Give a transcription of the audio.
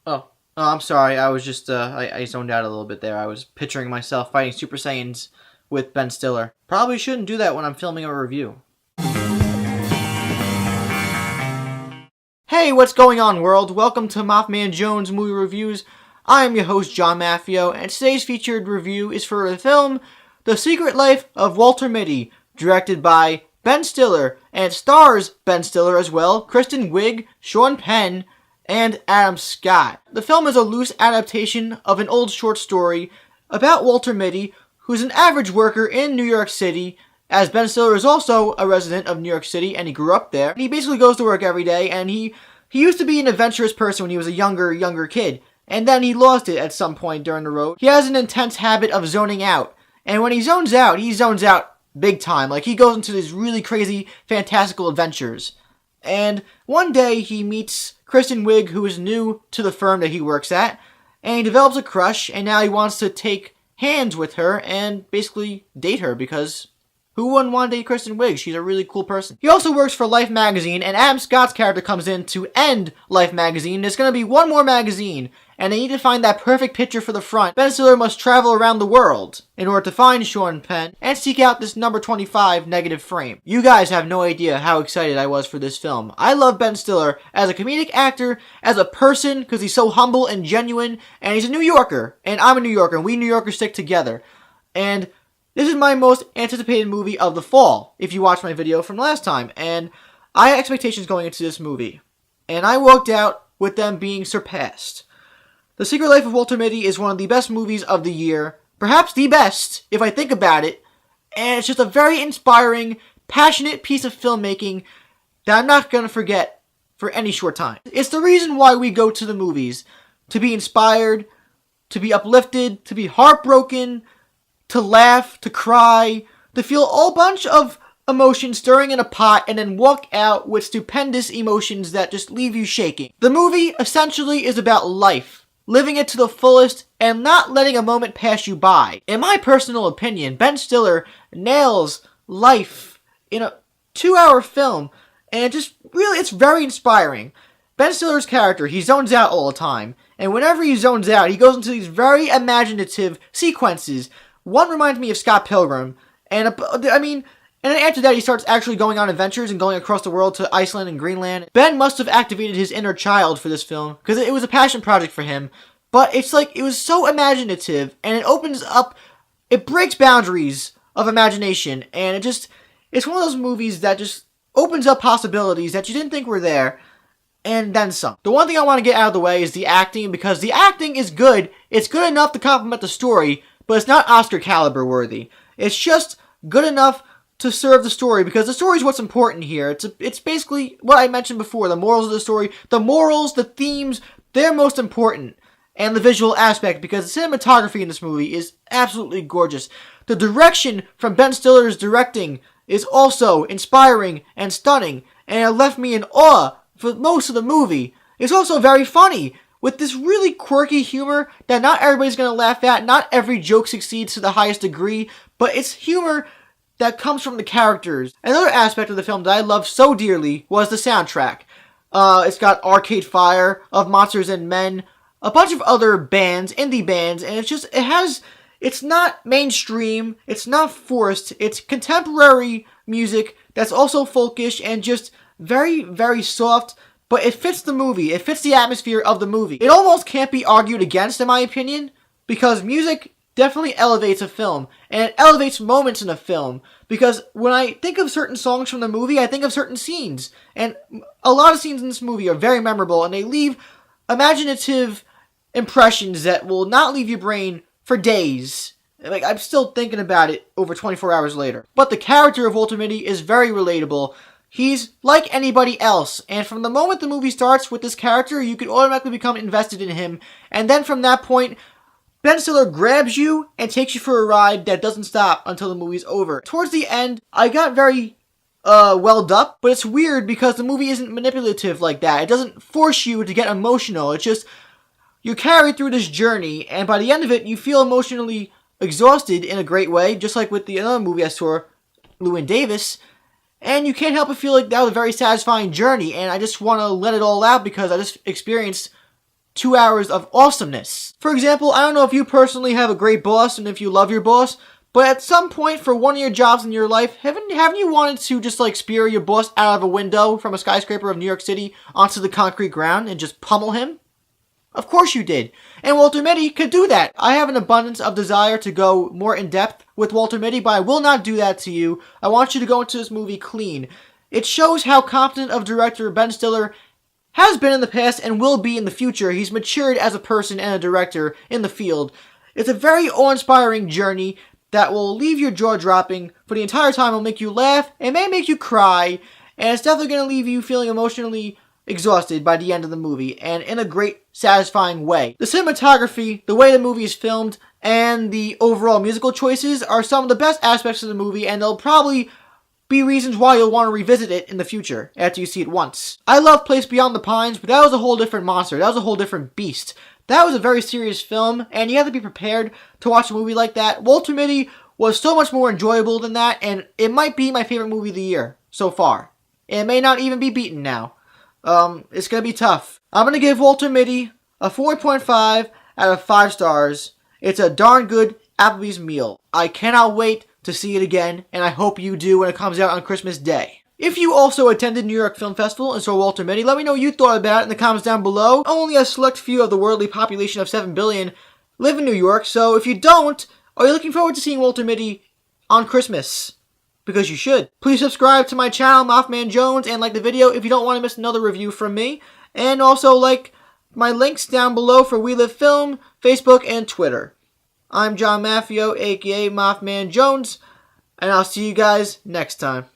Oh, I'm sorry. I was just I zoned out a little bit there. I was picturing myself fighting Super Saiyans with Ben Stiller. Probably shouldn't do that when I'm filming a review. Hey, what's going on, world? Welcome to MaffmanJones Movie Reviews. I am your host, John Maffio, and today's featured review is for the film The Secret Life of Walter Mitty, directed by Ben Stiller, and it stars Ben Stiller as well, Kristen Wiig, Sean Penn, and Adam Scott. The film is a loose adaptation of an old short story about Walter Mitty, who's an average worker in New York City, as Ben Stiller is also a resident of New York City, and he grew up there. And he basically goes to work every day, and he used to be an adventurous person when he was a younger kid, and then he lost it at some point during the road. He has an intense habit of zoning out, and when he zones out big time. Like, he goes into these really crazy, fantastical adventures. And one day, he meets Kristen Wiig, who is new to the firm that he works at, and he develops a crush, and now he wants to take hands with her and basically date her, because who wouldn't want to date Kristen Wiig? She's a really cool person. He also works for Life magazine, and Adam Scott's character comes in to end Life magazine. There's going to be one more magazine, and they need to find that perfect picture for the front. Ben Stiller must travel around the world in order to find Sean Penn and seek out this number 25 negative frame. You guys have no idea how excited I was for this film. I love Ben Stiller as a comedic actor, as a person, because he's so humble and genuine, and he's a New Yorker, and I'm a New Yorker, and we New Yorkers stick together. And this is my most anticipated movie of the fall, if you watched my video from last time, and I had expectations going into this movie, and I walked out with them being surpassed. The Secret Life of Walter Mitty is one of the best movies of the year, perhaps the best, if I think about it, and it's just a very inspiring, passionate piece of filmmaking that I'm not going to forget for any short time. It's the reason why we go to the movies, to be inspired, to be uplifted, to be heartbroken, to laugh, to cry, to feel a whole bunch of emotions stirring in a pot, and then walk out with stupendous emotions that just leave you shaking. The movie essentially is about life, living it to the fullest, and not letting a moment pass you by. In my personal opinion, Ben Stiller nails life in a 2-hour film, and it's very inspiring. Ben Stiller's character, he zones out all the time, and whenever he zones out, he goes into these very imaginative sequences. One reminds me of Scott Pilgrim, and then after that he starts actually going on adventures and going across the world to Iceland and Greenland. Ben must have activated his inner child for this film, because it was a passion project for him, but it's like, it was so imaginative, and it breaks boundaries of imagination, and it's one of those movies that just opens up possibilities that you didn't think were there, and then some. The one thing I want to get out of the way is the acting, because the acting is good. It's good enough to complement the story, but it's not Oscar caliber worthy. It's just good enough to serve the story, because the story is what's important here. It's basically what I mentioned before, the morals of the story. The morals, the themes, they're most important. And the visual aspect, because the cinematography in this movie is absolutely gorgeous. The direction from Ben Stiller's directing is also inspiring and stunning, and it left me in awe for most of the movie. It's also very funny, with this really quirky humor that not everybody's going to laugh at. Not every joke succeeds to the highest degree, but it's humor that comes from the characters. Another aspect of the film that I loved so dearly was the soundtrack. It's got Arcade Fire, Of Monsters and Men, a bunch of other bands, indie bands, and it's not mainstream, it's not forced, it's contemporary music that's also folkish and just very, very soft. But it fits the movie. It fits the atmosphere of the movie. It almost can't be argued against, in my opinion, because music definitely elevates a film, and it elevates moments in a film, because when I think of certain songs from the movie, I think of certain scenes, and a lot of scenes in this movie are very memorable, and they leave imaginative impressions that will not leave your brain for days. Like, I'm still thinking about it over 24 hours later. But the character of Walter Mitty is very relatable. He's like anybody else, and from the moment the movie starts with this character, you can automatically become invested in him, and then from that point, Ben Stiller grabs you and takes you for a ride that doesn't stop until the movie's over. Towards the end, I got very welled up, but it's weird because the movie isn't manipulative like that. It doesn't force you to get emotional. It's just, you're carried through this journey, and by the end of it, you feel emotionally exhausted in a great way, just like with the other movie I saw, Llewyn Davis. And you can't help but feel like that was a very satisfying journey, and I just want to let it all out because I just experienced 2 hours of awesomeness. For example, I don't know if you personally have a great boss and if you love your boss, but at some point for one of your jobs in your life, haven't you wanted to just like spear your boss out of a window from a skyscraper of New York City onto the concrete ground and just pummel him? Of course you did. And Walter Mitty could do that. I have an abundance of desire to go more in depth with Walter Mitty, but I will not do that to you. I want you to go into this movie clean. It shows how competent of director Ben Stiller has been in the past and will be in the future. He's matured as a person and a director in the field. It's a very awe-inspiring journey that will leave your jaw dropping for the entire time. It'll make you laugh, it may make you cry, and it's definitely going to leave you feeling emotionally exhausted by the end of the movie, and in a great, satisfying way. The cinematography, the way the movie is filmed, and the overall musical choices are some of the best aspects of the movie, and they'll probably be reasons why you'll want to revisit it in the future after you see it once. I love Place Beyond the Pines, but that was a whole different monster. That was a whole different beast. That was a very serious film, and you have to be prepared to watch a movie like that. Walter Mitty was so much more enjoyable than that, and it might be my favorite movie of the year so far. It may not even be beaten now. It's gonna be tough. I'm gonna give Walter Mitty a 4.5 out of 5 stars. It's a darn good Applebee's meal. I cannot wait to see it again, and I hope you do when it comes out on Christmas Day. If you also attended New York Film Festival and saw Walter Mitty, let me know what you thought about it in the comments down below. Only a select few of the worldly population of 7 billion live in New York, so if you don't, are you looking forward to seeing Walter Mitty on Christmas? Because you should. Please subscribe to my channel, MaffmanJones, and like the video if you don't want to miss another review from me. And also like my links down below for We Live Film, Facebook, and Twitter. I'm John Maffio, aka MaffmanJones, and I'll see you guys next time.